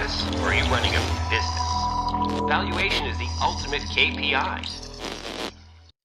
business or are you running a business? Valuation is the ultimate KPI.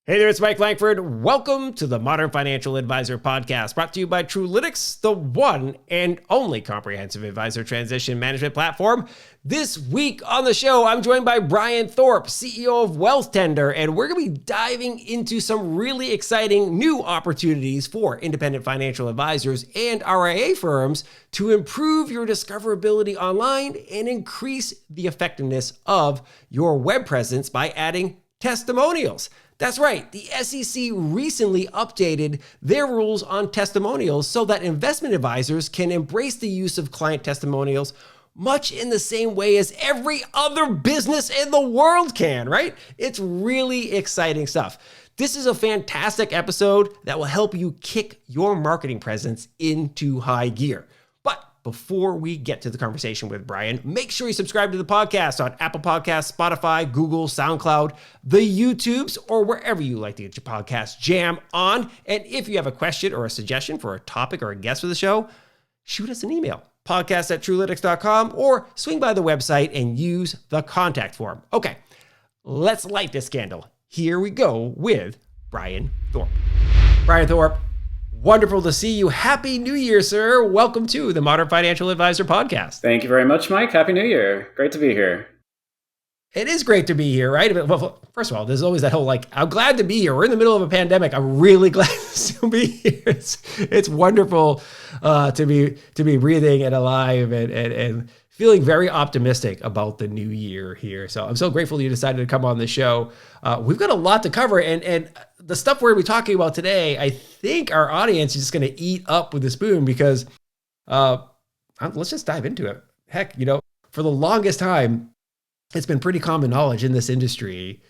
Hey there, it's Mike Langford. Welcome to the Modern Financial Advisor Podcast, brought to you by Trulytics, the one and only comprehensive advisor transition management platform. This week on the show, I'm joined by Brian Thorp, CEO of Wealthtender, and we're going to be diving into some really exciting new opportunities for independent financial advisors and RIA firms to improve your discoverability online and increase the effectiveness of your web presence by adding testimonials. That's right. The SEC recently updated their rules on testimonials so that investment advisors can embrace the use of client testimonials much in the same way as every other business in the world can, right? It's really exciting stuff. This is a fantastic episode that will help you kick your marketing presence into high gear. Before we get to the conversation with Brian, make sure you subscribe to the podcast on Apple Podcasts, Spotify, Google, SoundCloud, the YouTubes, or wherever you like to get your podcast jam on. And if you have a question or a suggestion for a topic or a guest for the show, shoot us an email, podcast@trulytics.com, or swing by the website and use the contact form. Okay, let's light this candle. Here we go with Brian Thorp. Brian Thorp, wonderful to see you. Happy New Year, sir. Welcome to the Modern Financial Advisor Podcast. Thank you very much, Mike. Happy New Year. Great to be here. It is great to be here, right? Well, first of all, there's always that whole I'm glad to be here. We're in the middle of a pandemic. I'm really glad to still be here. It's wonderful to be breathing and alive and feeling very optimistic about the new year here. So I'm so grateful you decided to come on the show. We've got a lot to cover, and the stuff we're going to be talking about today, I think our audience is just going to eat up with a spoon because let's just dive into it. Heck, for the longest time, it's been pretty common knowledge in this industry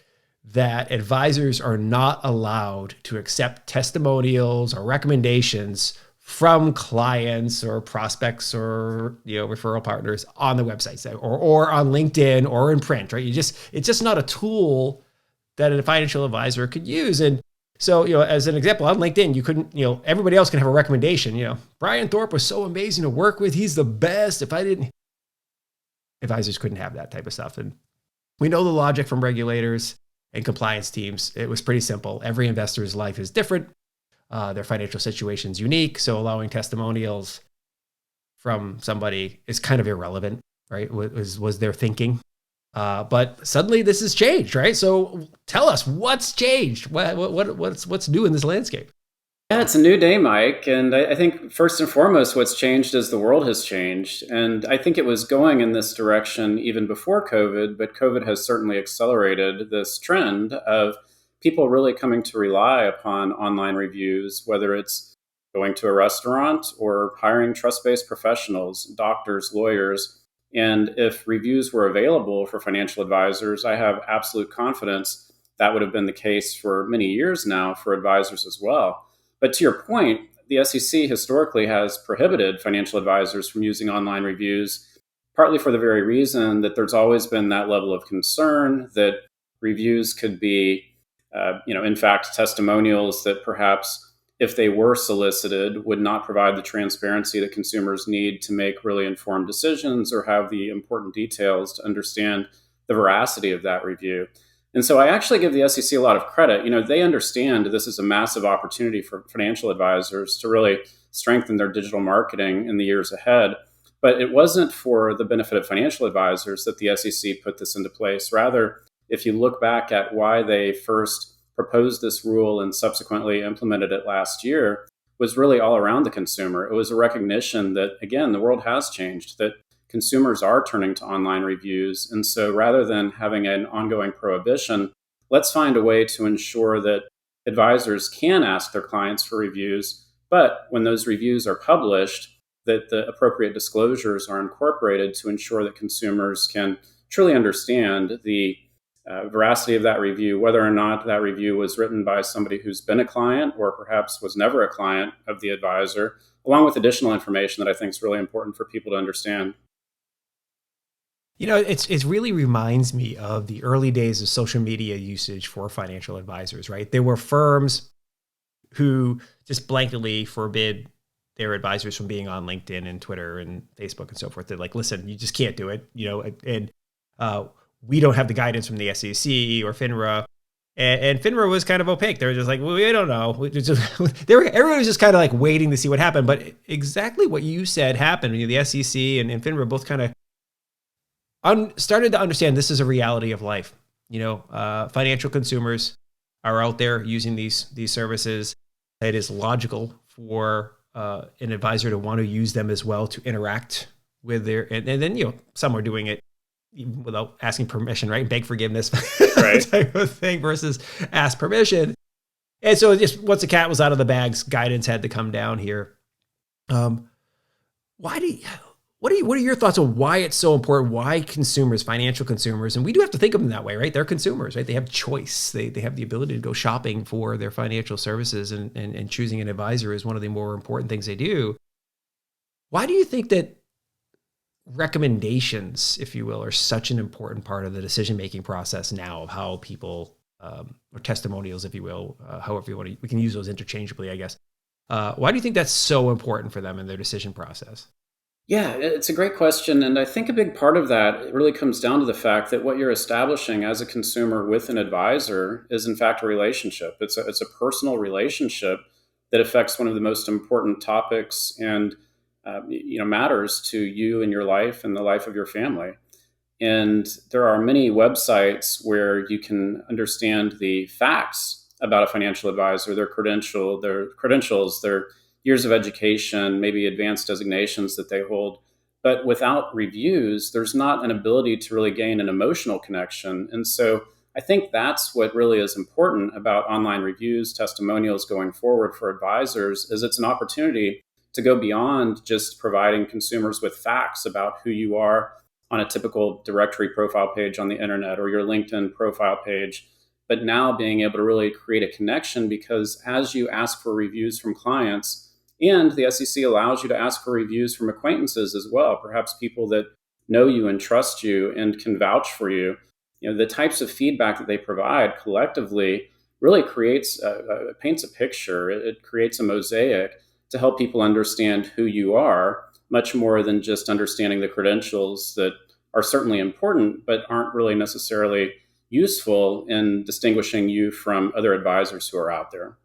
that advisors are not allowed to accept testimonials or recommendations from clients or prospects or referral partners on the websites or on LinkedIn or in print, right? It's just not a tool that a financial advisor could use. And so, as an example, on LinkedIn, you couldn't, everybody else can have a recommendation. Brian Thorp was so amazing to work with. He's the best. Advisors couldn't have that type of stuff. And we know the logic from regulators and compliance teams. It was pretty simple. Every investor's life is different. Their financial situation is unique. So allowing testimonials from somebody is kind of irrelevant, right? Was their thinking. But suddenly this has changed, right? So tell us what's changed. What's new in this landscape? Yeah, it's a new day, Mike. And I think first and foremost, what's changed is the world has changed. And I think it was going in this direction even before COVID, but COVID has certainly accelerated this trend of people really coming to rely upon online reviews, whether it's going to a restaurant or hiring trust-based professionals, doctors, lawyers. And if reviews were available for financial advisors, I have absolute confidence that would have been the case for many years now for advisors as well. But to your point, the SEC historically has prohibited financial advisors from using online reviews, partly for the very reason that there's always been that level of concern that reviews could be, in fact, testimonials that perhaps if they were solicited would not provide the transparency that consumers need to make really informed decisions or have the important details to understand the veracity of that review. And so I actually give the SEC a lot of credit. They understand this is a massive opportunity for financial advisors to really strengthen their digital marketing in the years ahead. But it wasn't for the benefit of financial advisors that the SEC put this into place. Rather, if you look back at why they first proposed this rule and subsequently implemented it last year, was really all around the consumer. It was a recognition that, again, the world has changed, that consumers are turning to online reviews. And so rather than having an ongoing prohibition, let's find a way to ensure that advisors can ask their clients for reviews, but when those reviews are published, that the appropriate disclosures are incorporated to ensure that consumers can truly understand the veracity of that review, whether or not that review was written by somebody who's been a client or perhaps was never a client of the advisor, along with additional information that I think is really important for people to understand. It really reminds me of the early days of social media usage for financial advisors, right? There were firms who just blanketly forbid their advisors from being on LinkedIn and Twitter and Facebook and so forth. They're like, listen, you just can't do it, and we don't have the guidance from the SEC or FINRA. And FINRA was kind of opaque. They were just like, well, we don't know. Everyone was just kind of like waiting to see what happened. But exactly what you said happened. The SEC and FINRA both kind of started to understand this is a reality of life. Financial consumers are out there using these services. It is logical for an advisor to want to use them as well to interact with and then some are doing it even without asking permission, right? Beg forgiveness, right? Type of thing versus ask permission. And so just once the cat was out of the bags, guidance had to come down here. What are your thoughts on why it's so important? Why consumers, financial consumers, and we do have to think of them that way, right? They're consumers, right? They have choice. They have the ability to go shopping for their financial services, and choosing an advisor is one of the more important things they do. Why do you think that recommendations, if you will, are such an important part of the decision-making process now of how people, or testimonials, if you will, however you want to, we can use those interchangeably, I guess. Why do you think that's so important for them in their decision process? Yeah, it's a great question. And I think a big part of that really comes down to the fact that what you're establishing as a consumer with an advisor is, in fact, a relationship. It's a personal relationship that affects one of the most important topics and matters to you and your life and the life of your family. And there are many websites where you can understand the facts about a financial advisor, their credentials, their years of education, maybe advanced designations that they hold. But without reviews, there's not an ability to really gain an emotional connection. And so I think that's what really is important about online reviews, testimonials going forward for advisors, is it's an opportunity to go beyond just providing consumers with facts about who you are on a typical directory profile page on the internet or your LinkedIn profile page, but now being able to really create a connection, because as you ask for reviews from clients, and the SEC allows you to ask for reviews from acquaintances as well, perhaps people that know you and trust you and can vouch for you. The types of feedback that they provide collectively really paints a picture. It creates a mosaic to help people understand who you are, much more than just understanding the credentials that are certainly important, but aren't really necessarily useful in distinguishing you from other advisors who are out there.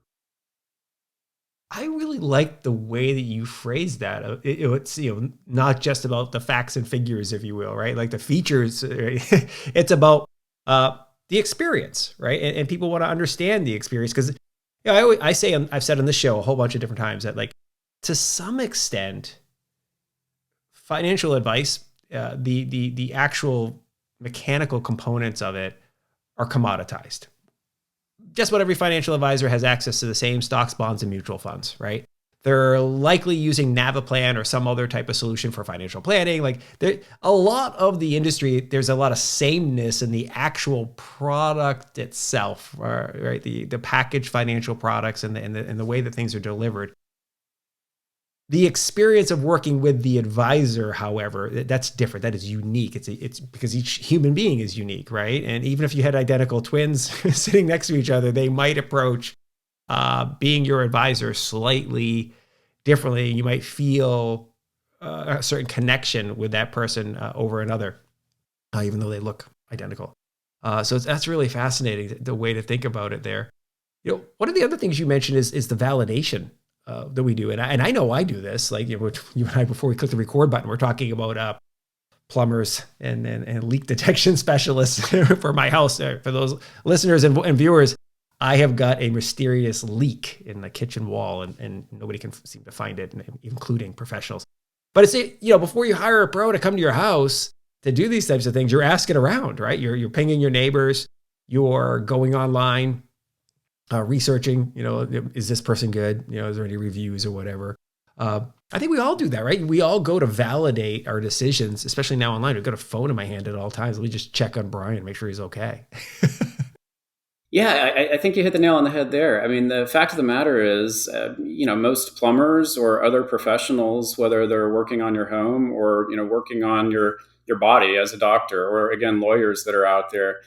I really like the way that you phrase that. It's not just about the facts and figures, if you will, right? Like the features. Right? It's about the experience, right? And people want to understand the experience, because I say, I've said on this show a whole bunch of different times that, like, to some extent, financial advice, the actual mechanical components of it are commoditized. Just about every financial advisor has access to the same stocks, bonds, and mutual funds, right? They're likely using Navaplan or some other type of solution for financial planning. Like, a lot of the industry, there's a lot of sameness in the actual product itself, right? The packaged financial products and the way that things are delivered. The experience of working with the advisor, however, that's different. That is unique. It's because each human being is unique, right? And even if you had identical twins sitting next to each other, they might approach being your advisor slightly differently. You might feel a certain connection with that person over another, even though they look identical. So that's really fascinating, the way to think about it there. One of the other things you mentioned is the validation that we do. And I know I do this, like, you and I, before we click the record button, we're talking about plumbers and leak detection specialists for my house. For those listeners and viewers, I have got a mysterious leak in the kitchen wall, and nobody can seem to find it, including professionals. But it's, before you hire a pro to come to your house to do these types of things, you're asking around, right? You're pinging your neighbors, you're going online, researching, is this person good? Is there any reviews or whatever? I think we all do that, right? We all go to validate our decisions, especially now online. We've got a phone in my hand at all times. Let me just check on Brian, make sure he's okay. Yeah, I think you hit the nail on the head there. I mean, the fact of the matter is, most plumbers or other professionals, whether they're working on your home or, working on your body as a doctor, or again, lawyers that are out there,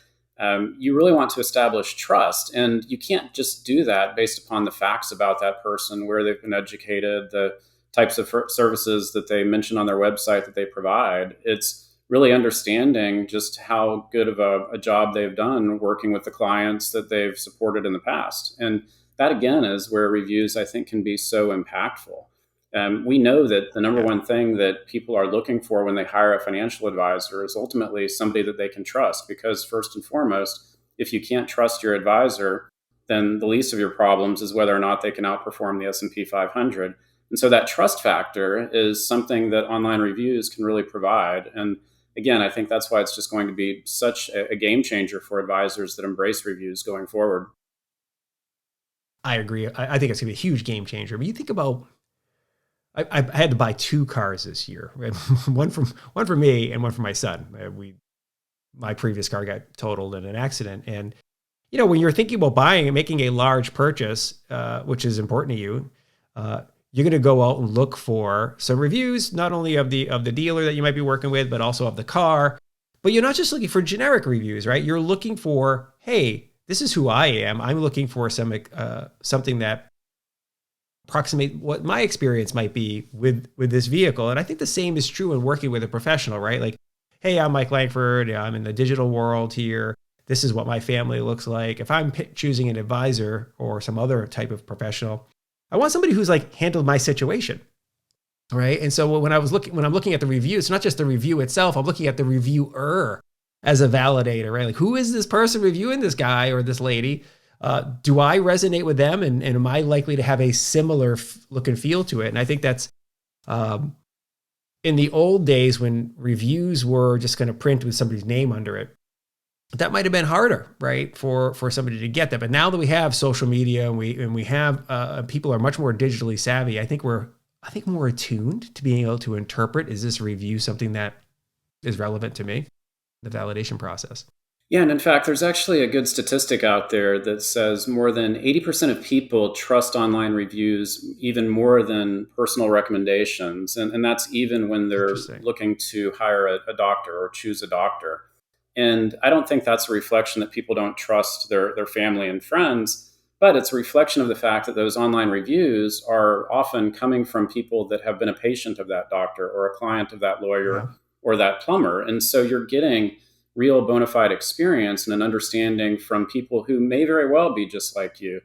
you really want to establish trust. And you can't just do that based upon the facts about that person, where they've been educated, the types of services that they mention on their website that they provide. It's really understanding just how good of a job they've done working with the clients that they've supported in the past. And that, again, is where reviews, I think, can be so impactful. We know that the number one thing that people are looking for when they hire a financial advisor is ultimately somebody that they can trust, because first and foremost, if you can't trust your advisor, then the least of your problems is whether or not they can outperform the S&P 500. And so that trust factor is something that online reviews can really provide. And again, I think that's why it's just going to be such a game changer for advisors that embrace reviews going forward. I agree. I think it's going to be a huge game changer. But you think about, I had to buy 2 cars this year, right? one for me and one for my son. My previous car got totaled in an accident. And, when you're thinking about buying and making a large purchase, which is important to you, you're going to go out and look for some reviews, not only of the dealer that you might be working with, but also of the car. But you're not just looking for generic reviews, right? You're looking for, hey, this is who I am. I'm looking for something that approximate what my experience might be with this vehicle. And I think the same is true in working with a professional, right? Like, hey, I'm Mike Langford. I'm in the digital world here. This is what my family looks like. If I'm choosing an advisor or some other type of professional, I want somebody who's like handled my situation, right? And so when I'm looking at the review, it's not just the review itself. I'm looking at the reviewer as a validator, right? Like, who is this person reviewing this guy or this lady? Do I resonate with them? And am I likely to have a similar look and feel to it? And I think that's in the old days when reviews were just going to print with somebody's name under it, that might have been harder, right, for somebody to get that. But now that we have social media and we have people are much more digitally savvy, I think more attuned to being able to interpret, is this review something that is relevant to me? The validation process. Yeah, and in fact, there's actually a good statistic out there that says more than 80% of people trust online reviews even more than personal recommendations. And that's even when they're looking to hire a doctor or choose a doctor. And I don't think that's a reflection that people don't trust their family and friends, but it's a reflection of the fact that those online reviews are often coming from people that have been a patient of that doctor or a client of that lawyer or that plumber. And so you're getting real bona fide experience and an understanding from people who may very well be just like you.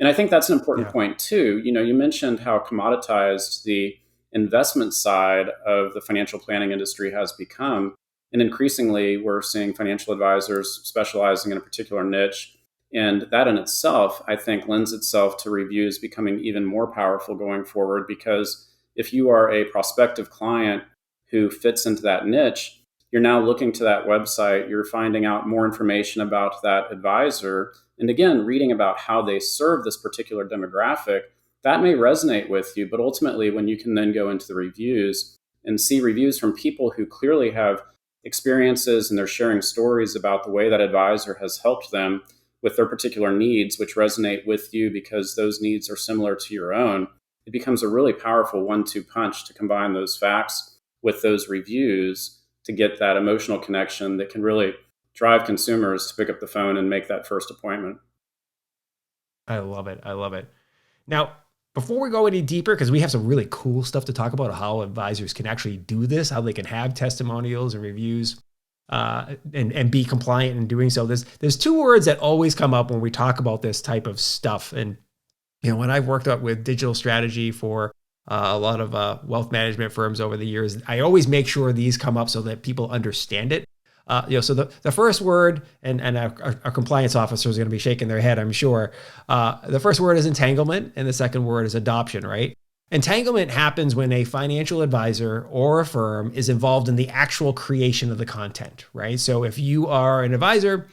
And I think that's an important point too. You mentioned how commoditized the investment side of the financial planning industry has become. And increasingly, we're seeing financial advisors specializing in a particular niche. And that in itself, I think, lends itself to reviews becoming even more powerful going forward, because if you are a prospective client who fits into that niche, you're now looking to that website, you're finding out more information about that advisor, and again, reading about how they serve this particular demographic. That may resonate with you, but ultimately, when you can then go into the reviews and see reviews from people who clearly have experiences and they're sharing stories about the way that advisor has helped them with their particular needs, which resonate with you because those needs are similar to your own, it becomes a really powerful 1-2 punch to combine those facts with those reviews to get that emotional connection that can really drive consumers to pick up the phone and make that first appointment. I love it. Now, before we go any deeper, because we have some really cool stuff to talk about how advisors can actually do this, how they can have testimonials and reviews and be compliant in doing so. There's 2 words that always come up when we talk about this type of stuff. And when I've worked up with digital strategy for a lot of wealth management firms over the years, I always make sure these come up so that people understand it. So the first word, and our compliance officer is going to be shaking their head, I'm sure. The first word is entanglement, and the second word is adoption, right? Entanglement happens when a financial advisor or a firm is involved in the actual creation of the content, right? So if you are an advisor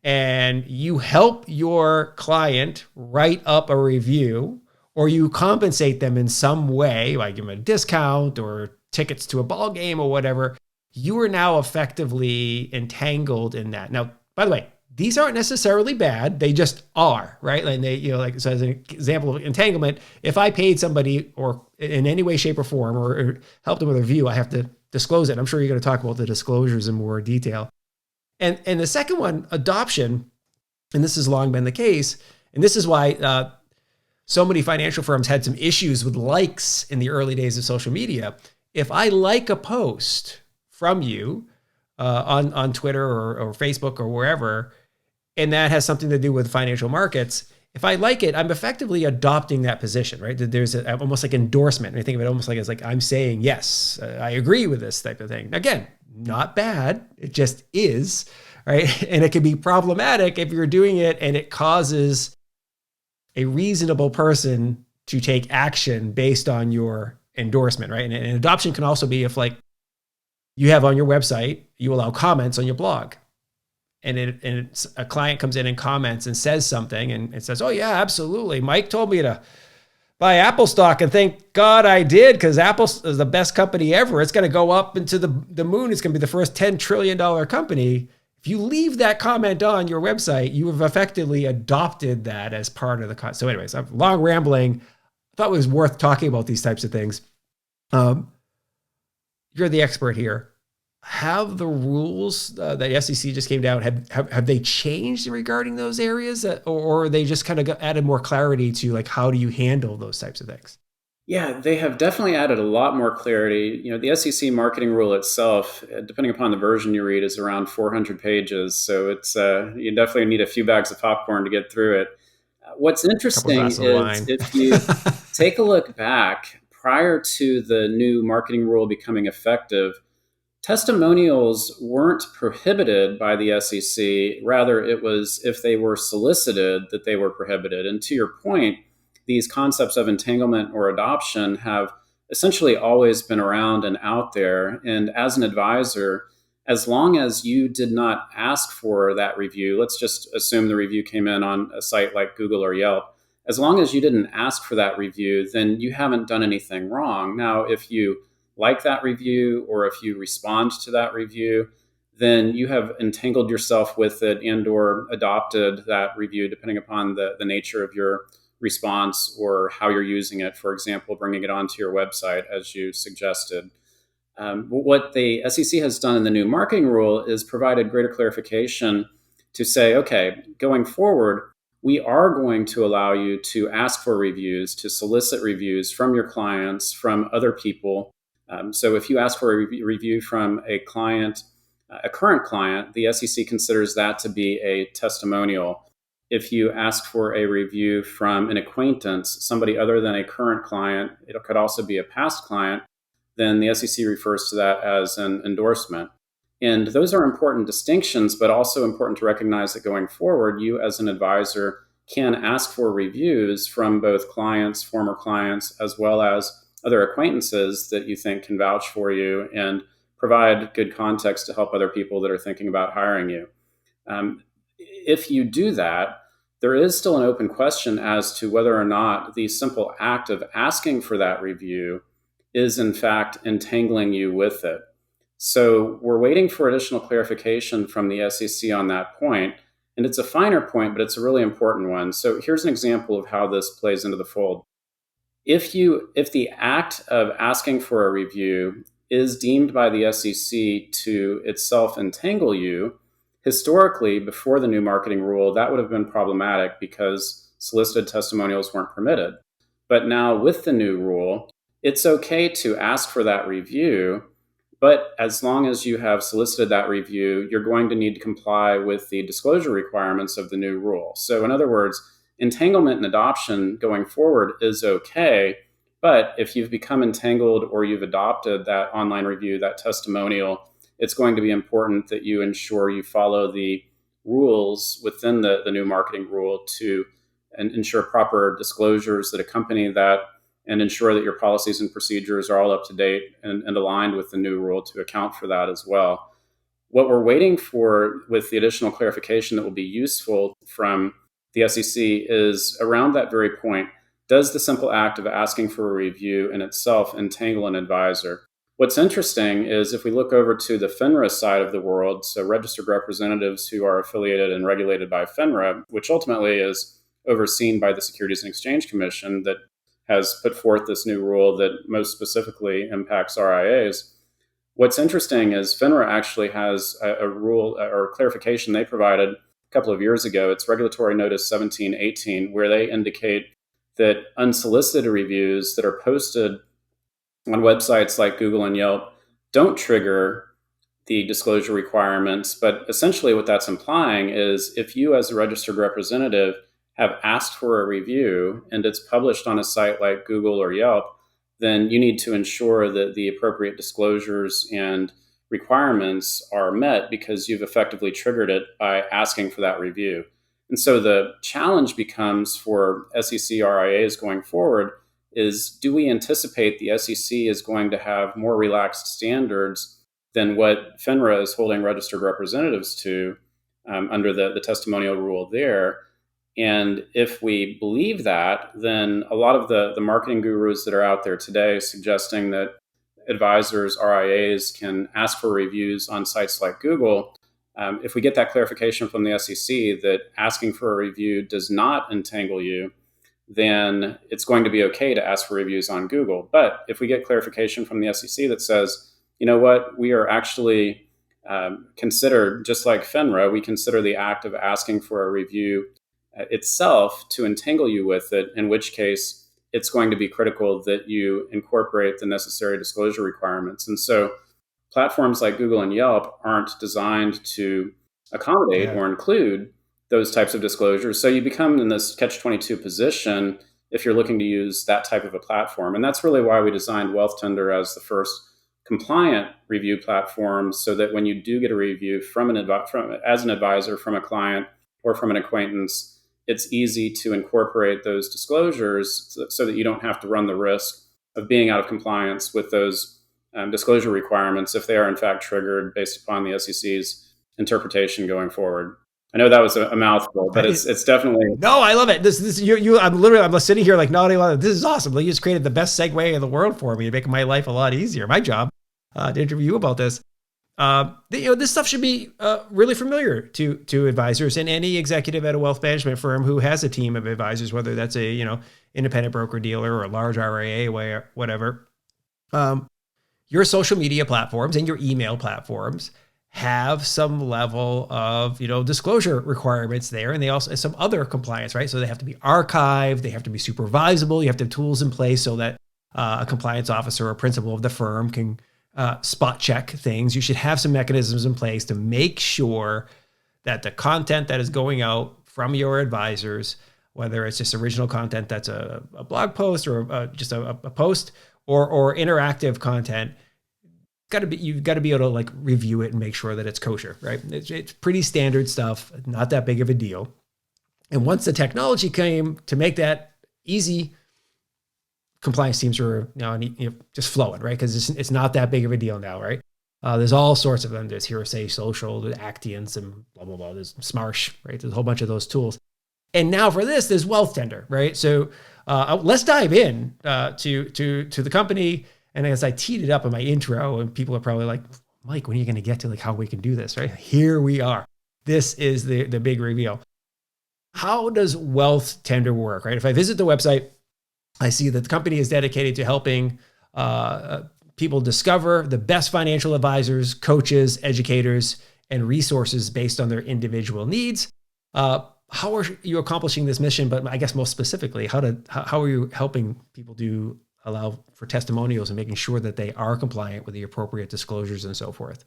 and you help your client write up a review, or you compensate them in some way, like give them a discount or tickets to a ball game or whatever, you are now effectively entangled in that. Now, by the way, these aren't necessarily bad. They just are, right? And they, like, so as an example of entanglement, if I paid somebody or in any way, shape or form, or helped them with a review, I have to disclose it. I'm sure you're going to talk about the disclosures in more detail. And the second one, adoption, and this has long been the case. And this is why so many financial firms had some issues with likes in the early days of social media. If I like a post from you on Twitter or Facebook or wherever, and that has something to do with financial markets, if I like it, I'm effectively adopting that position, right? There's almost like endorsement. And I think of it almost like I'm saying, yes, I agree with this type of thing. Again, not bad. It just is, right? And it can be problematic if you're doing it and it causes a reasonable person to take action based on your endorsement, right? And adoption can also be if, like, you have on your website, you allow comments on your blog. And a client comes in and comments and says something and it says, oh yeah, absolutely. Mike told me to buy Apple stock, and thank God I did, because Apple is the best company ever. It's going to go up into the moon. It's going to be the first $10 trillion company. If you leave that comment on your website, you have effectively adopted that as part of the content. So anyways, I'm long rambling. I thought it was worth talking about these types of things. You're the expert here. Have the rules that the SEC just came down, have they changed regarding those areas, or are they just kind of added more clarity to, like, how do you handle those types of things? Yeah, they have definitely added a lot more clarity. The SEC marketing rule itself, depending upon the version you read, is around 400 pages. So it's you definitely need a few bags of popcorn to get through it. What's interesting is if you take a look back prior to the new marketing rule becoming effective, testimonials weren't prohibited by the SEC. Rather, it was if they were solicited that they were prohibited. And to your point, these concepts of entanglement or adoption have essentially always been around and out there. And as an advisor, as long as you did not ask for that review, let's just assume the review came in on a site like Google or Yelp. As long as you didn't ask for that review, then you haven't done anything wrong. Now, if you like that review, or if you respond to that review, then you have entangled yourself with it and or adopted that review, depending upon the nature of your response or how you're using it. For example, bringing it onto your website, as you suggested. What the SEC has done in the new marketing rule is provided greater clarification to say, okay, going forward, we are going to allow you to ask for reviews, to solicit reviews from your clients, from other people. So if you ask for a review from a client, a current client, the SEC considers that to be a testimonial. If you ask for a review from an acquaintance, somebody other than a current client, it could also be a past client, then the SEC refers to that as an endorsement. And those are important distinctions, but also important to recognize that going forward, you as an advisor can ask for reviews from both clients, former clients, as well as other acquaintances that you think can vouch for you and provide good context to help other people that are thinking about hiring you. If you do that, there is still an open question as to whether or not the simple act of asking for that review is in fact entangling you with it. So we're waiting for additional clarification from the SEC on that point. And it's a finer point, but it's a really important one. So here's an example of how this plays into the fold. If the act of asking for a review is deemed by the SEC to itself entangle you, historically, before the new marketing rule, that would have been problematic because solicited testimonials weren't permitted. But now with the new rule, it's okay to ask for that review, but as long as you have solicited that review, you're going to need to comply with the disclosure requirements of the new rule. So in other words, entanglement and adoption going forward is okay, but if you've become entangled or you've adopted that online review, that testimonial, it's going to be important that you ensure you follow the rules within the new marketing rule to ensure proper disclosures that accompany that and ensure that your policies and procedures are all up to date and aligned with the new rule to account for that as well. What we're waiting for with the additional clarification that will be useful from the SEC is around that very point. Does the simple act of asking for a review in itself entangle an advisor? What's interesting is if we look over to the FINRA side of the world, so registered representatives who are affiliated and regulated by FINRA, which ultimately is overseen by the Securities and Exchange Commission that has put forth this new rule that most specifically impacts RIAs. What's interesting is FINRA actually has a rule or clarification they provided a couple of years ago. It's Regulatory Notice 1718, where they indicate that unsolicited reviews that are posted on websites like Google and Yelp don't trigger the disclosure requirements. But essentially, what that's implying is if you, as a registered representative, have asked for a review and it's published on a site like Google or Yelp, then you need to ensure that the appropriate disclosures and requirements are met because you've effectively triggered it by asking for that review. And so the challenge becomes for SEC RIAs going forward is, do we anticipate the SEC is going to have more relaxed standards than what FINRA is holding registered representatives to under the testimonial rule there? And if we believe that, then a lot of the marketing gurus that are out there today suggesting that advisors, RIAs, can ask for reviews on sites like Google, if we get that clarification from the SEC that asking for a review does not entangle you, then it's going to be okay to ask for reviews on Google. But if we get clarification from the SEC that says, you know what, we are actually considered, just like FINRA, we consider the act of asking for a review itself to entangle you with it, in which case it's going to be critical that you incorporate the necessary disclosure requirements. And so platforms like Google and Yelp aren't designed to accommodate or include those types of disclosures. So you become in this catch-22 position if you're looking to use that type of a platform. And that's really why we designed Wealthtender as the first compliant review platform, so that when you do get a review as an advisor from a client or from an acquaintance, it's easy to incorporate those disclosures so that you don't have to run the risk of being out of compliance with those disclosure requirements if they are in fact triggered based upon the SEC's interpretation going forward. I know that was a mouthful, but it's definitely. No, I love it. I'm sitting here like, no, this is awesome. You just created the best segue in the world for me to make my life a lot easier. My job to interview you about this. This stuff should be really familiar to advisors and any executive at a wealth management firm who has a team of advisors, whether that's a independent broker dealer or a large RIA, whatever. Your social media platforms and your email platforms have some level of disclosure requirements there, and they also have some other compliance, right? So they have to be archived, they have to be supervisable. You have to have tools in place so that a compliance officer or principal of the firm can spot check things. You should have some mechanisms in place to make sure that the content that is going out from your advisors, whether it's just original content that's a blog post or just a post or interactive content, you've got to be able to review it and make sure that it's kosher, right? It's pretty standard stuff, not that big of a deal. And once the technology came to make that easy, compliance teams are just flowing, right? Because it's not that big of a deal now, right? There's all sorts of them. There's Hearsay Social, there's Actians, and blah, blah, blah. There's Smarsh, right? There's a whole bunch of those tools. And now for this, there's Wealthtender, right? So let's dive in to the company. And as I teed it up in my intro, and people are probably like, Mike, when are you going to get to how we can do this, right? Here we are. This is the big reveal. How does Wealthtender work, right? If I visit the website, I see that the company is dedicated to helping people discover the best financial advisors, coaches, educators, and resources based on their individual needs. How are you accomplishing this mission? But I guess most specifically, how are you helping people allow for testimonials and making sure that they are compliant with the appropriate disclosures and so forth?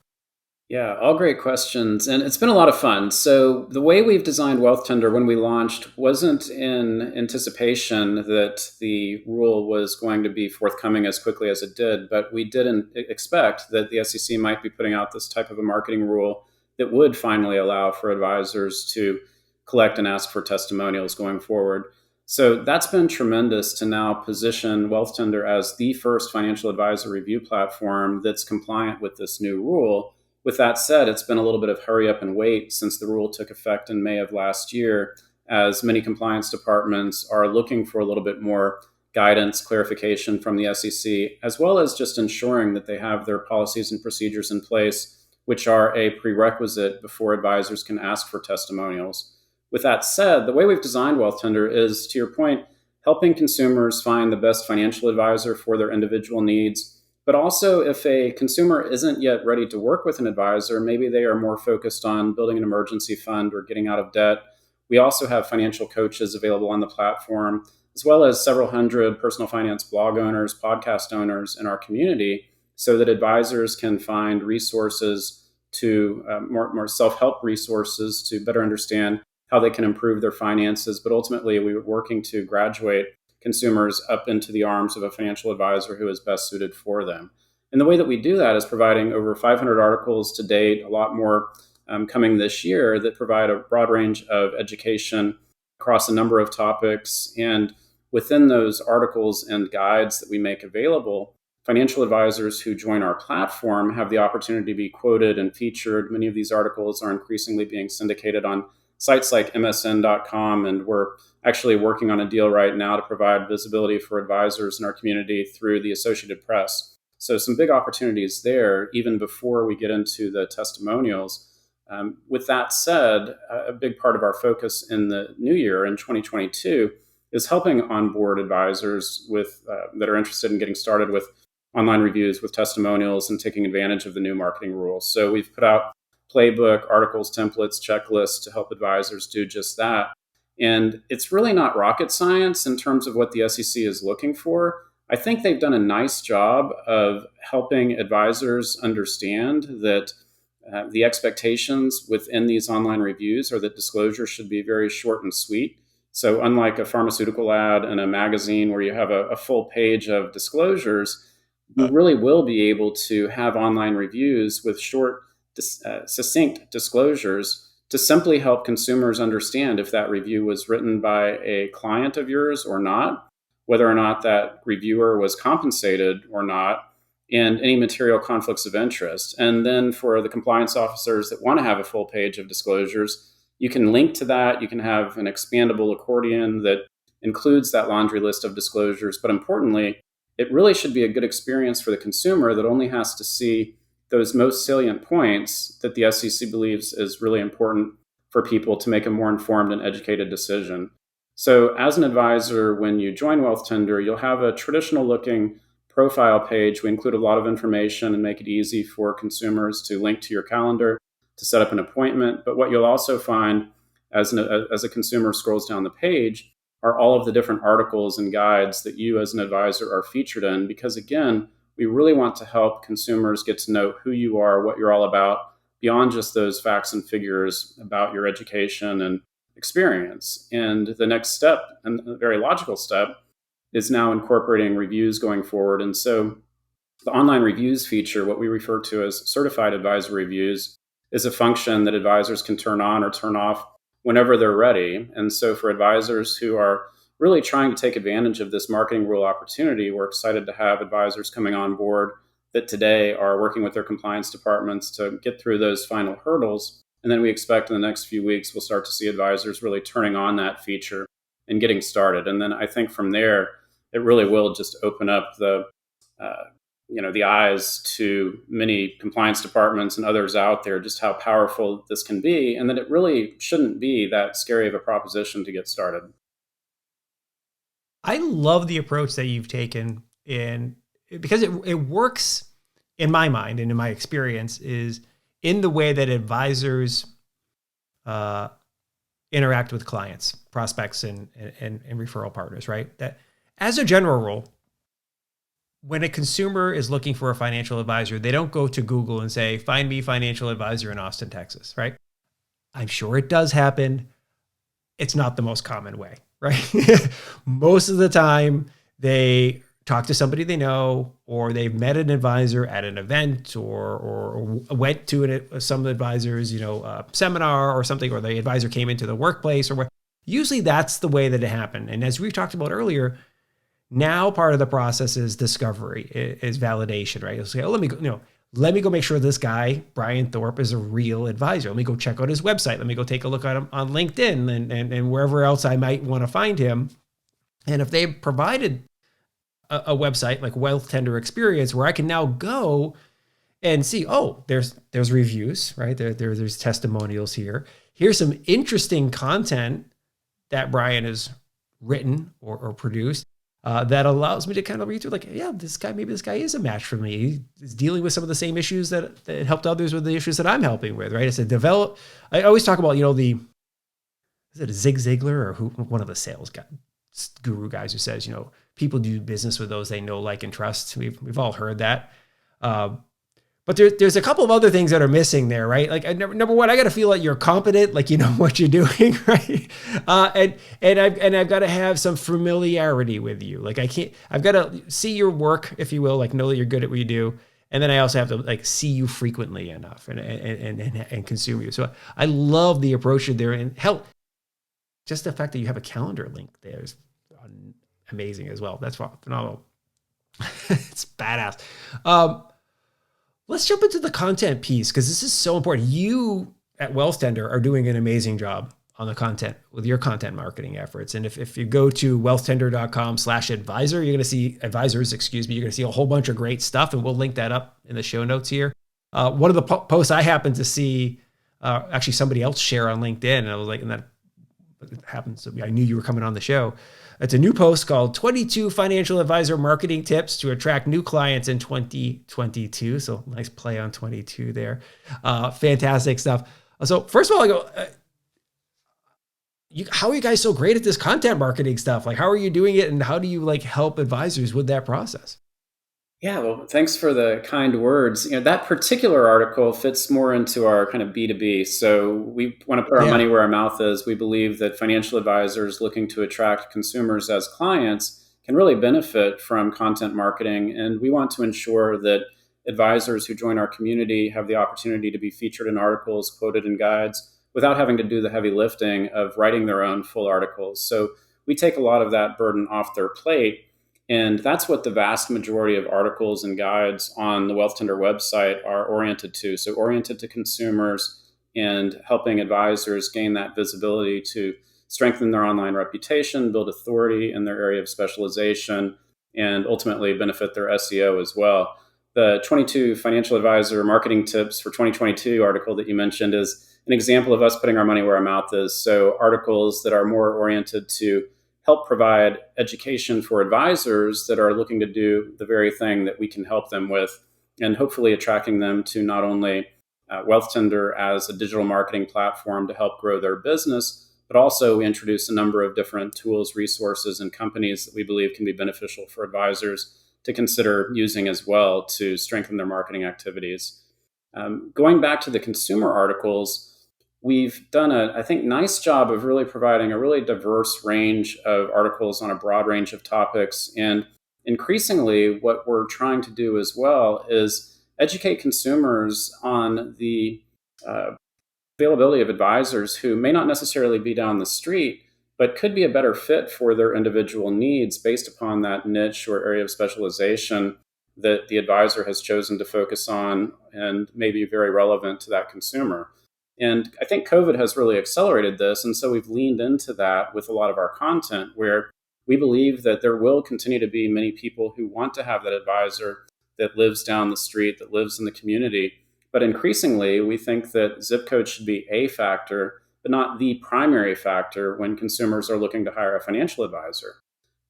Yeah, all great questions. And it's been a lot of fun. So the way we've designed Wealthtender when we launched wasn't in anticipation that the rule was going to be forthcoming as quickly as it did, but we didn't expect that the SEC might be putting out this type of a marketing rule that would finally allow for advisors to collect and ask for testimonials going forward. So that's been tremendous to now position Wealthtender as the first financial advisor review platform that's compliant with this new rule. With that said, it's been a little bit of hurry up and wait since the rule took effect in May of last year, as many compliance departments are looking for a little bit more guidance, clarification from the SEC, as well as just ensuring that they have their policies and procedures in place, which are a prerequisite before advisors can ask for testimonials. With that said, the way we've designed Wealthtender is, to your point, helping consumers find the best financial advisor for their individual needs. But also, if a consumer isn't yet ready to work with an advisor, maybe they are more focused on building an emergency fund or getting out of debt, we also have financial coaches available on the platform as well as several hundred personal finance blog owners, podcast owners in our community, so that advisors can find resources to more self-help resources to better understand how they can improve their finances. But ultimately, we were working to graduate consumers up into the arms of a financial advisor who is best suited for them. And the way that we do that is providing over 500 articles to date, a lot more coming this year, that provide a broad range of education across a number of topics. And within those articles and guides that we make available, financial advisors who join our platform have the opportunity to be quoted and featured. Many of these articles are increasingly being syndicated on sites like msn.com, and we're actually working on a deal right now to provide visibility for advisors in our community through the Associated Press. So some big opportunities there, even before we get into the testimonials. With that said, a big part of our focus in the new year, in 2022, is helping onboard advisors that are interested in getting started with online reviews, with testimonials, and taking advantage of the new marketing rules. So we've put out playbook, articles, templates, checklists to help advisors do just that. And it's really not rocket science in terms of what the SEC is looking for. I think they've done a nice job of helping advisors understand that the expectations within these online reviews are that disclosure should be very short and sweet. So unlike a pharmaceutical ad in a magazine where you have a full page of disclosures, you really will be able to have online reviews with short, succinct disclosures to simply help consumers understand if that review was written by a client of yours or not, whether or not that reviewer was compensated or not, and any material conflicts of interest. And then for the compliance officers that want to have a full page of disclosures, you can link to that. You can have an expandable accordion that includes that laundry list of disclosures. But importantly, it really should be a good experience for the consumer that only has to see those most salient points that the SEC believes is really important for people to make a more informed and educated decision. So as an advisor, when you join Wealthtender, you'll have a traditional looking profile page. We include a lot of information and make it easy for consumers to link to your calendar, to set up an appointment. But what you'll also find as a consumer scrolls down the page are all of the different articles and guides that you as an advisor are featured in. Because again, we really want to help consumers get to know who you are, what you're all about, beyond just those facts and figures about your education and experience. And the next step, and a very logical step, is now incorporating reviews going forward. And so the online reviews feature, what we refer to as certified advisor reviews, is a function that advisors can turn on or turn off whenever they're ready. And so for advisors who are really trying to take advantage of this marketing rule opportunity, we're excited to have advisors coming on board that today are working with their compliance departments to get through those final hurdles. And then we expect in the next few weeks, we'll start to see advisors really turning on that feature and getting started. And then I think from there, it really will just open up the eyes to many compliance departments and others out there, just how powerful this can be, and that it really shouldn't be that scary of a proposition to get started. I love the approach that you've taken because it works in my mind and in my experience is in the way that advisors interact with clients, prospects, and referral partners, right? That as a general rule, when a consumer is looking for a financial advisor, they don't go to Google and say, find me financial advisor in Austin, Texas, right? I'm sure it does happen. It's not the most common way, right? Most of the time, they talk to somebody they know, or they've met an advisor at an event, or went to some advisors, seminar or something, or the advisor came into the workplace, or what. Usually that's the way that it happened. And as we've talked about earlier, now part of the process is discovery, is validation, right? You'll say, oh, let me go make sure this guy, Brian Thorp, is a real advisor. Let me go check out his website. Let me go take a look at him on LinkedIn and wherever else I might want to find him. And if they've provided a website like Wealthtender Experience, where I can now go and see, oh, there's reviews, right? There's testimonials here. Here's some interesting content that Brian has written or produced. That allows me to kind of read through, like, yeah, maybe this guy is a match for me. He's dealing with some of the same issues that helped others with the issues that I'm helping with, right? I always talk about, is it Zig Ziglar or one of the sales guys? guru guys who says, people do business with those they know, like, and trust. We've all heard that. But there's a couple of other things that are missing there, right? Like, number one, I got to feel like you're competent, like you know what you're doing, right? And I've got to have some familiarity with you. Like, I've got to see your work, if you will, like know that you're good at what you do. And then I also have to like see you frequently enough and consume you. So I love the approach there, and hell, just the fact that you have a calendar link there is amazing as well. That's phenomenal. It's badass. Let's jump into the content piece, because this is so important. You at Wealthtender are doing an amazing job on the content with your content marketing efforts. And if you go to wealthtender.com/advisor, you're going to see advisors, you're going to see a whole bunch of great stuff. And we'll link that up in the show notes here. One of the posts I happened to see, actually somebody else share on LinkedIn. And I was like, and that happens to be, I knew you were coming on the show. It's a new post called 22 Financial Advisor Marketing Tips to Attract New Clients in 2022. So nice play on 22 there. Fantastic stuff. So first of all, I go, how are you guys so great at this content marketing stuff? Like, how are you doing it? And how do you like help advisors with that process? Yeah, well, thanks for the kind words. That particular article fits more into our kind of B2B. So we want to put our money where our mouth is. We believe that financial advisors looking to attract consumers as clients can really benefit from content marketing. And we want to ensure that advisors who join our community have the opportunity to be featured in articles, quoted in guides, without having to do the heavy lifting of writing their own full articles. So we take a lot of that burden off their plate. And that's what the vast majority of articles and guides on the Wealthtender website are oriented to. So oriented to consumers and helping advisors gain that visibility to strengthen their online reputation, build authority in their area of specialization, and ultimately benefit their SEO as well. The 22 Financial Advisor Marketing Tips for 2022 article that you mentioned is an example of us putting our money where our mouth is. So articles that are more oriented to help provide education for advisors that are looking to do the very thing that we can help them with, and hopefully attracting them to not only Wealthtender as a digital marketing platform to help grow their business, but also we introduce a number of different tools, resources, and companies that we believe can be beneficial for advisors to consider using as well to strengthen their marketing activities. Going back to the consumer articles, we've done I think, nice job of really providing a really diverse range of articles on a broad range of topics. And increasingly, what we're trying to do as well is educate consumers on the availability of advisors who may not necessarily be down the street, but could be a better fit for their individual needs based upon that niche or area of specialization that the advisor has chosen to focus on and may be very relevant to that consumer. And I think COVID has really accelerated this. And so we've leaned into that with a lot of our content, where we believe that there will continue to be many people who want to have that advisor that lives down the street, that lives in the community. But increasingly, we think that zip code should be a factor, but not the primary factor when consumers are looking to hire a financial advisor.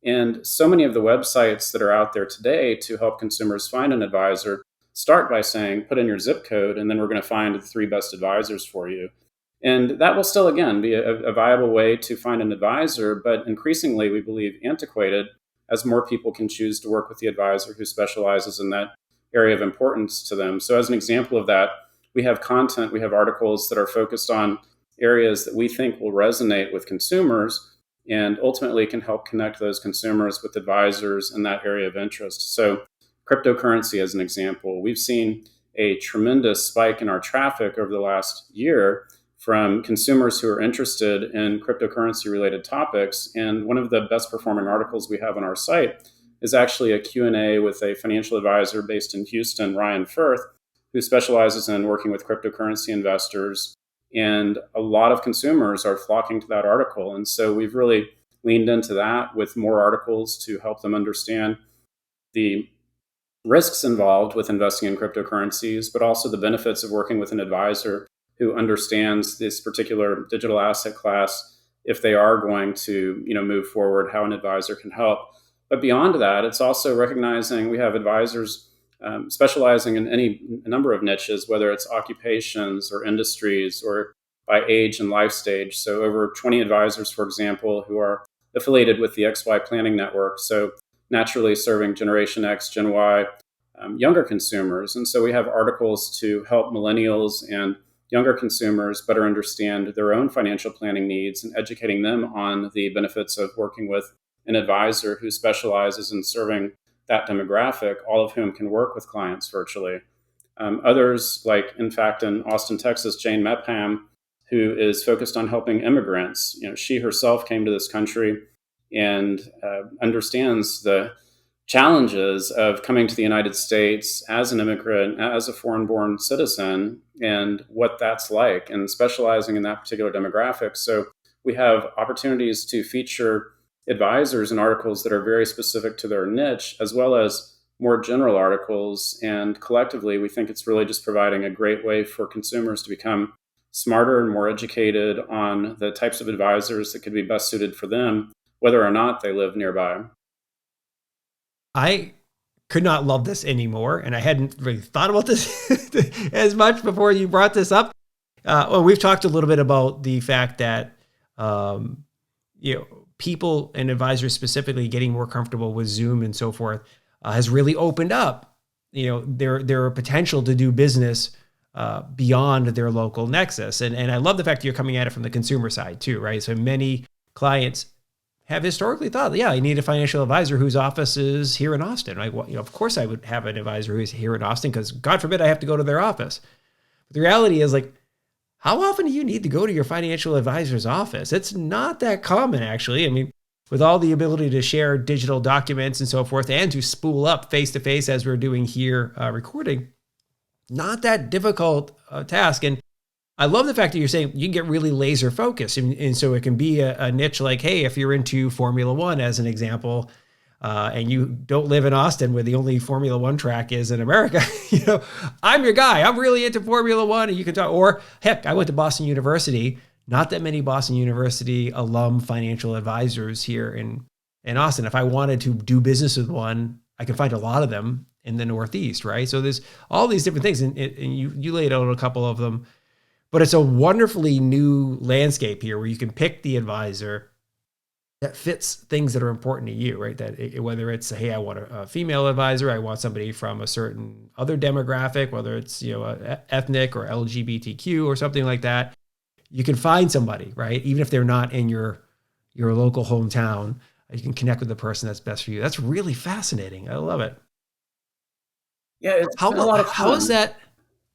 And so many of the websites that are out there today to help consumers find an advisor start by saying, put in your zip code, and then we're going to find the 3 best advisors for you. And that will still, again, be a viable way to find an advisor, but increasingly, we believe, antiquated, as more people can choose to work with the advisor who specializes in that area of importance to them. So as an example of that, we have content, we have articles that are focused on areas that we think will resonate with consumers and ultimately can help connect those consumers with advisors in that area of interest. So cryptocurrency, as an example, we've seen a tremendous spike in our traffic over the last year from consumers who are interested in cryptocurrency related topics. And one of the best performing articles we have on our site is actually a Q&A with a financial advisor based in Houston, Ryan Firth, who specializes in working with cryptocurrency investors. And a lot of consumers are flocking to that article. And so we've really leaned into that with more articles to help them understand the risks involved with investing in cryptocurrencies, but also the benefits of working with an advisor who understands this particular digital asset class if they are going to, move forward, how an advisor can help. But beyond that, it's also recognizing we have advisors specializing in a number of niches, whether it's occupations or industries or by age and life stage. So over 20 advisors, for example, who are affiliated with the XY Planning Network. So naturally serving Generation X, Gen Y, younger consumers. And so we have articles to help millennials and younger consumers better understand their own financial planning needs and educating them on the benefits of working with an advisor who specializes in serving that demographic, all of whom can work with clients virtually. Others, like in fact in Austin, Texas, Jane Mepham, who is focused on helping immigrants. She herself came to this country and understands the challenges of coming to the United States as an immigrant, as a foreign-born citizen, and what that's like, and specializing in that particular demographic. So we have opportunities to feature advisors in articles that are very specific to their niche, as well as more general articles. And collectively, we think it's really just providing a great way for consumers to become smarter and more educated on the types of advisors that could be best suited for them, whether or not they live nearby. I could not love this anymore, and I hadn't really thought about this as much before you brought this up. Well, we've talked a little bit about the fact that people and advisors specifically getting more comfortable with Zoom and so forth has really opened up their potential to do business beyond their local nexus. And I love the fact that you're coming at it from the consumer side too, right? So many clients have historically thought, I need a financial advisor whose office is here in Austin. Like, of course I would have an advisor who's here in Austin because God forbid I have to go to their office. But the reality is, like, how often do you need to go to your financial advisor's office? It's not that common, actually. I mean, with all the ability to share digital documents and so forth, and to spool up face-to-face as we're doing here recording, not that difficult task. And I love the fact that you're saying you can get really laser focused. And so it can be a niche like, hey, if you're into Formula One, as an example, and you don't live in Austin where the only Formula One track is in America, I'm your guy. I'm really into Formula One, and you can talk. Or heck, I went to Boston University. Not that many Boston University alum financial advisors here in Austin. If I wanted to do business with one, I can find a lot of them in the Northeast, right? So there's all these different things, and you laid out a couple of them. But it's a wonderfully new landscape here where you can pick the advisor that fits things that are important to you, right? That whether it's, hey, I want a female advisor, I want somebody from a certain other demographic, whether it's ethnic or LGBTQ or something like that, you can find somebody, right? Even if they're not in your local hometown, you can connect with the person that's best for you. That's really fascinating. I love it. Yeah, it's been a lot of fun. How is that?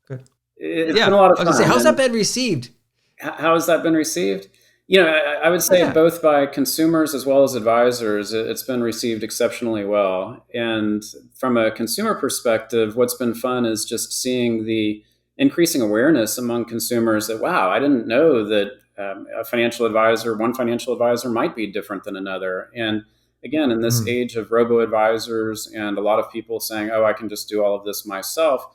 Good. It's been a lot of fun. How's that been received? How has that been received? I would say both by consumers as well as advisors, it's been received exceptionally well. And from a consumer perspective, what's been fun is just seeing the increasing awareness among consumers that, wow, I didn't know that one financial advisor might be different than another. And again, in this age of robo-advisors and a lot of people saying, I can just do all of this myself,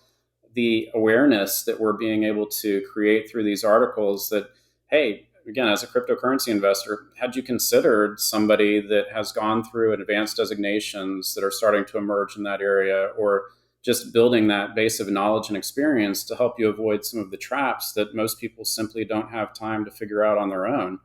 the awareness that we're being able to create through these articles that, hey, again, as a cryptocurrency investor, had you considered somebody that has gone through advanced designations that are starting to emerge in that area, or just building that base of knowledge and experience to help you avoid some of the traps that most people simply don't have time to figure out on their own?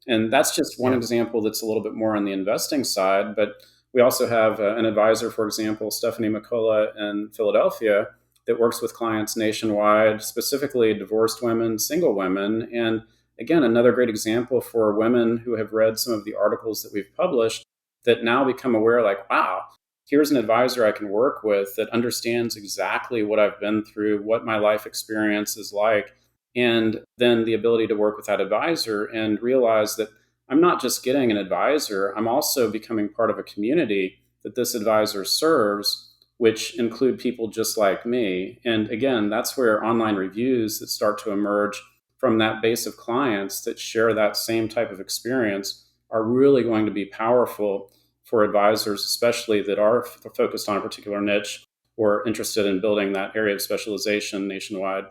And that's just one example that's a little bit more on the investing side. But we also have an advisor, for example, Stephanie McCullough in Philadelphia, that works with clients nationwide, specifically divorced women, single women. And again, another great example for women who have read some of the articles that we've published that now become aware, like, wow, here's an advisor I can work with that understands exactly what I've been through, what my life experience is like. And then the ability to work with that advisor and realize that I'm not just getting an advisor, I'm also becoming part of a community that this advisor serves, which include people just like me. And again, that's where online reviews that start to emerge from that base of clients that share that same type of experience are really going to be powerful for advisors, especially that are focused on a particular niche or interested in building that area of specialization nationwide.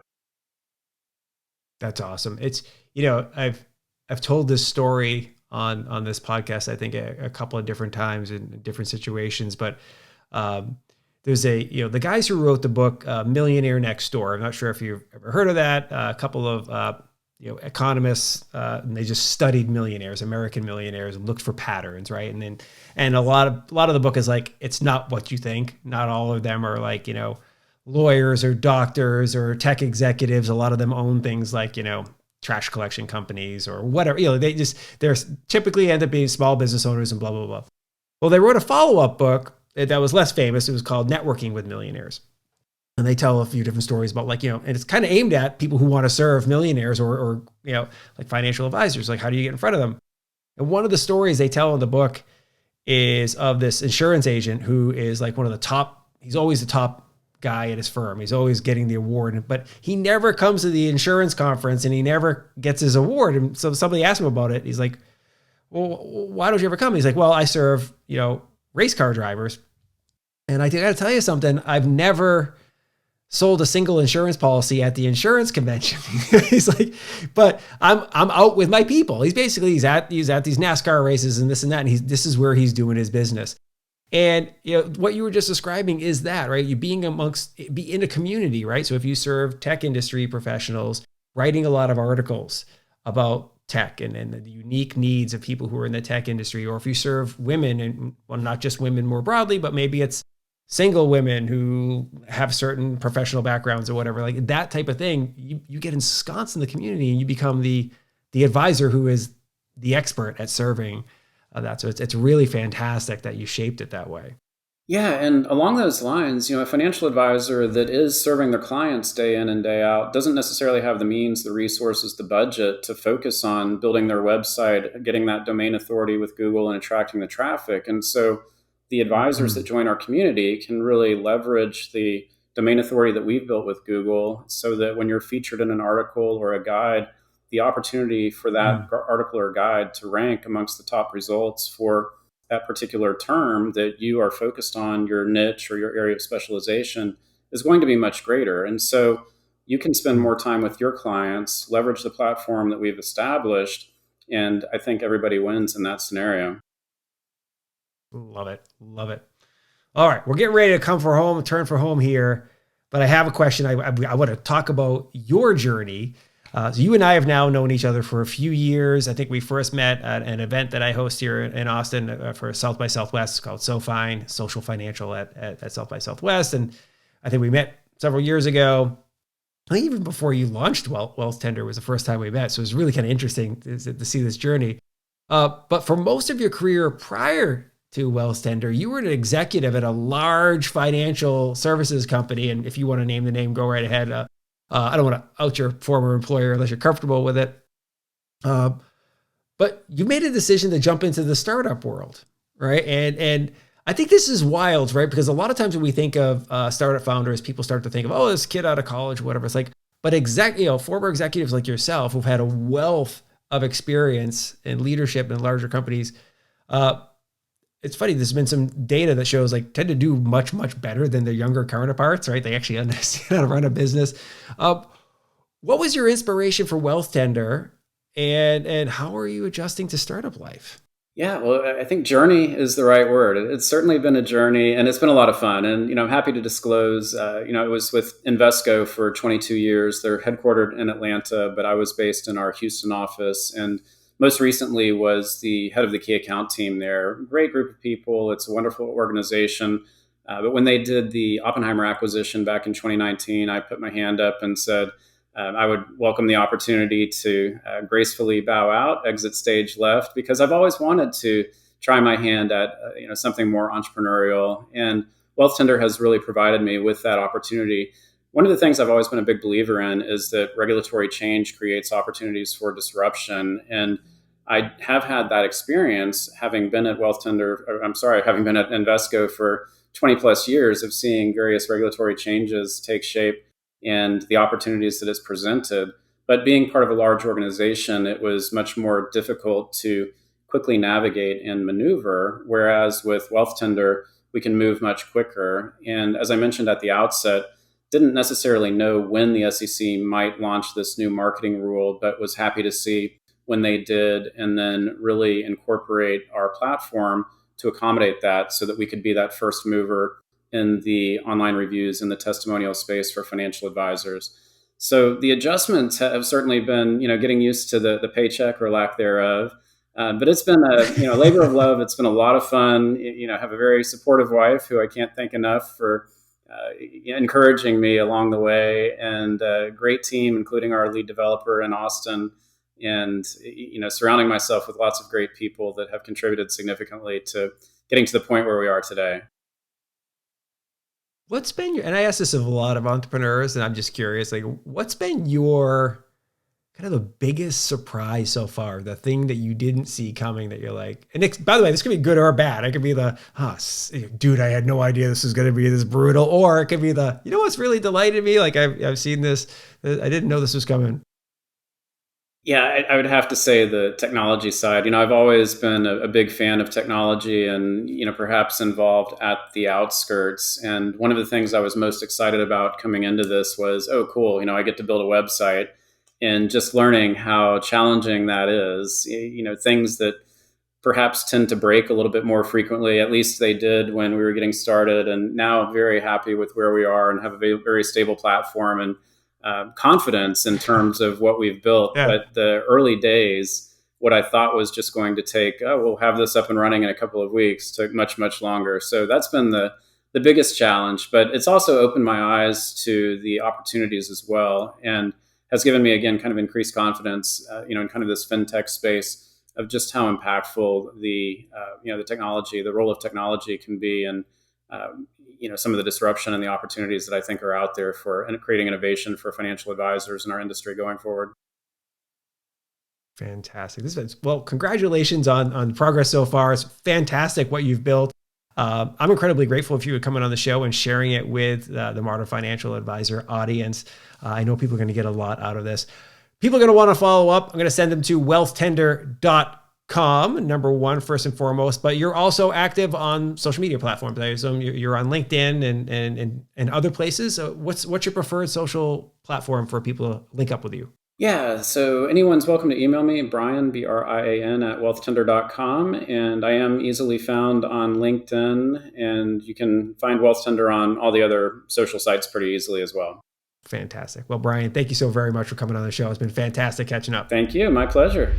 That's awesome. It's, I've told this story on this podcast, I think a couple of different times in different situations, but there's the guys who wrote the book Millionaire Next Door. I'm not sure if you've ever heard of that. A couple of economists, and they just studied millionaires, American millionaires, and looked for patterns, right? And a lot of the book is like, it's not what you think. Not all of them are like, lawyers or doctors or tech executives. A lot of them own things like, trash collection companies or whatever. They're typically end up being small business owners and blah, blah, blah. Well, they wrote a follow-up book that was less famous. It was called Networking with Millionaires. And they tell a few different stories about and it's kind of aimed at people who want to serve millionaires or like financial advisors. Like, how do you get in front of them? And one of the stories they tell in the book is of this insurance agent who is like one of the top, he's always the top guy at his firm. He's always getting the award, but he never comes to the insurance conference and he never gets his award. And so somebody asked him about it. He's like, well, why don't you ever come? He's like, well, I serve, race car drivers. And I got to tell you something. I've never sold a single insurance policy at the insurance convention. He's like, but I'm out with my people. He's at these NASCAR races and this and that. And this is where he's doing his business. And what you were just describing is that, right? You be in a community, right? So if you serve tech industry professionals, writing a lot of articles about tech and the unique needs of people who are in the tech industry, or if you serve women, and well, not just women more broadly, but maybe it's single women who have certain professional backgrounds or whatever, like that type of thing, you get ensconced in the community and you become the advisor who is the expert at serving that. So it's really fantastic that you shaped it that way. Yeah, and along those lines, a financial advisor that is serving their clients day in and day out doesn't necessarily have the means, the resources, the budget to focus on building their website, getting that domain authority with Google and attracting the traffic. And so the advisors that join our community can really leverage the domain authority that we've built with Google so that when you're featured in an article or a guide, the opportunity for that article or guide to rank amongst the top results for that particular term that you are focused on, your niche or your area of specialization, is going to be much greater. And so you can spend more time with your clients, leverage the platform that we've established, and I think everybody wins in that scenario. Love it. All right, we're getting ready to turn for home here, but I have a question. I want to talk about your journey. So you and I have now known each other for a few years. I think we first met at an event that I host here in Austin for South by Southwest. It's called SoFine, Social Financial at South by Southwest. And I think we met several years ago. I think even before you launched Wealthtender was the first time we met. So it was really kind of interesting to see this journey. But for most of your career prior to Wealthtender, you were an executive at a large financial services company. And if you want to name the name, go right ahead. I don't want to out your former employer unless you're comfortable with it. But you made a decision to jump into the startup world, right? And I think this is wild, right? Because a lot of times when we think of startup founders, people start to think of, oh, this kid out of college, whatever. It's like, but former executives like yourself who've had a wealth of experience in leadership in larger companies. It's funny, there's been some data that shows tend to do much, much better than their younger counterparts, right? They actually understand how to run a business. What was your inspiration for Wealthtender and how are you adjusting to startup life? Yeah, well, I think journey is the right word. It's certainly been a journey and it's been a lot of fun. And, I'm happy to disclose, I was with Invesco for 22 years. They're headquartered in Atlanta, but I was based in our Houston office and most recently was the head of the key account team there. Great group of people. It's a wonderful organization. But when they did the Oppenheimer acquisition back in 2019, I put my hand up and said I would welcome the opportunity to gracefully bow out, exit stage left, because I've always wanted to try my hand at something more entrepreneurial. And Wealthtender has really provided me with that opportunity. One of the things I've always been a big believer in is that regulatory change creates opportunities for disruption. And I have had that experience having been at having been at Invesco for 20 plus years of seeing various regulatory changes take shape and the opportunities that it's presented. But being part of a large organization, it was much more difficult to quickly navigate and maneuver. Whereas with Wealthtender, we can move much quicker. And as I mentioned at the outset, didn't necessarily know when the SEC might launch this new marketing rule, but was happy to see when they did, and then really incorporate our platform to accommodate that so that we could be that first mover in the online reviews in the testimonial space for financial advisors. So the adjustments have certainly been, getting used to the paycheck or lack thereof. But it's been a labor of love. It's been a lot of fun. I have a very supportive wife who I can't thank enough for encouraging me along the way, and a great team, including our lead developer in Austin, and surrounding myself with lots of great people that have contributed significantly to getting to the point where we are today. What's been and I ask this of a lot of entrepreneurs, and I'm just curious, like, what's been your kind of the biggest surprise so far? The thing that you didn't see coming that you're like, and by the way, this could be good or bad. It could be dude, I had no idea this was going to be this brutal. Or it could be what's really delighted me? Like I've seen this, I didn't know this was coming. Yeah, I would have to say the technology side. I've always been a big fan of technology and, perhaps involved at the outskirts. And one of the things I was most excited about coming into this was, oh, cool, I get to build a website, and just learning how challenging that is. Things that perhaps tend to break a little bit more frequently. At least they did when we were getting started. And now very happy with where we are and have a very stable platform and confidence in terms of what we've built. Yeah. But the early days, what I thought was just going to take, we'll have this up and running in a couple of weeks, took much, much longer. So that's been the biggest challenge. But it's also opened my eyes to the opportunities as well, and has given me, again, kind of increased confidence, in kind of this fintech space of just how impactful the technology, the role of technology can be, and some of the disruption and the opportunities that I think are out there for creating innovation for financial advisors in our industry going forward. Fantastic. Well, congratulations on the progress so far. It's fantastic what you've built. I'm incredibly grateful for you coming on the show and sharing it with the Modern Financial Advisor audience. I know people are going to get a lot out of this. People are going to want to follow up. I'm going to send them to wealthtender.com, number one, first and foremost. But you're also active on social media platforms. I assume you're on LinkedIn and other places. What's your preferred social platform for people to link up with you? Yeah, so anyone's welcome to email me, Brian, Brian, at wealthtender.com. And I am easily found on LinkedIn, and you can find Wealthtender on all the other social sites pretty easily as well. Fantastic. Well, Brian, thank you so very much for coming on the show. It's been fantastic catching up. Thank you. My pleasure.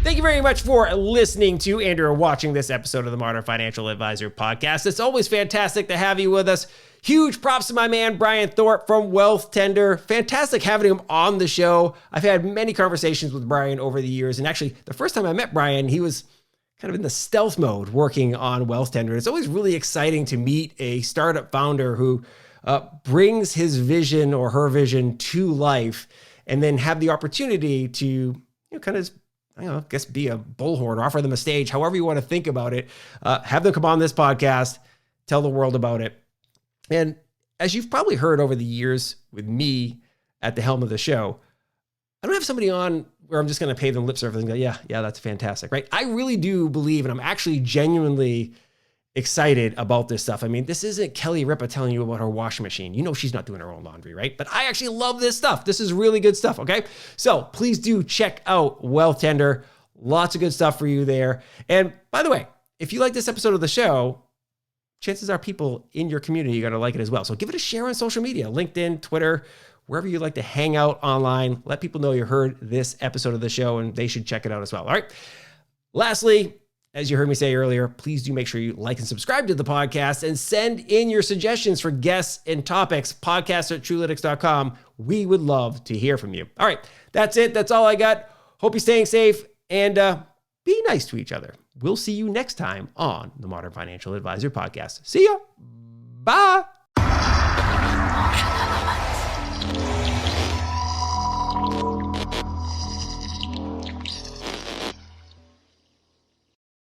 Thank you very much for listening to and/or watching this episode of the Modern Financial Advisor podcast. It's always fantastic to have you with us. Huge props to my man, Brian Thorp from Wealthtender. Fantastic having him on the show. I've had many conversations with Brian over the years. And actually, the first time I met Brian, he was kind of in the stealth mode working on Wealthtender. It's always really exciting to meet a startup founder who brings his vision or her vision to life, and then have the opportunity to kind of, be a bullhorn, offer them a stage, however you want to think about it. Have them come on this podcast, tell the world about it. And as you've probably heard over the years with me at the helm of the show, I don't have somebody on where I'm just going to pay them lip service and go, yeah, that's fantastic, right? I really do believe, and I'm actually genuinely excited about this stuff. I mean, this isn't Kelly Ripa telling you about her washing machine. She's not doing her own laundry, right? But I actually love this stuff. This is really good stuff, okay? So please do check out Wealthtender. Lots of good stuff for you there. And by the way, if you like this episode of the show, chances are people in your community are going to like it as well. So give it a share on social media, LinkedIn, Twitter, wherever you like to hang out online. Let people know you heard this episode of the show, and they should check it out as well. All right. Lastly, as you heard me say earlier, please do make sure you like and subscribe to the podcast, and send in your suggestions for guests and topics, podcast@truelytics.com. We would love to hear from you. All right. That's it. That's all I got. Hope you're staying safe, and be nice to each other. We'll see you next time on the Modern Financial Advisor podcast. See ya. Bye.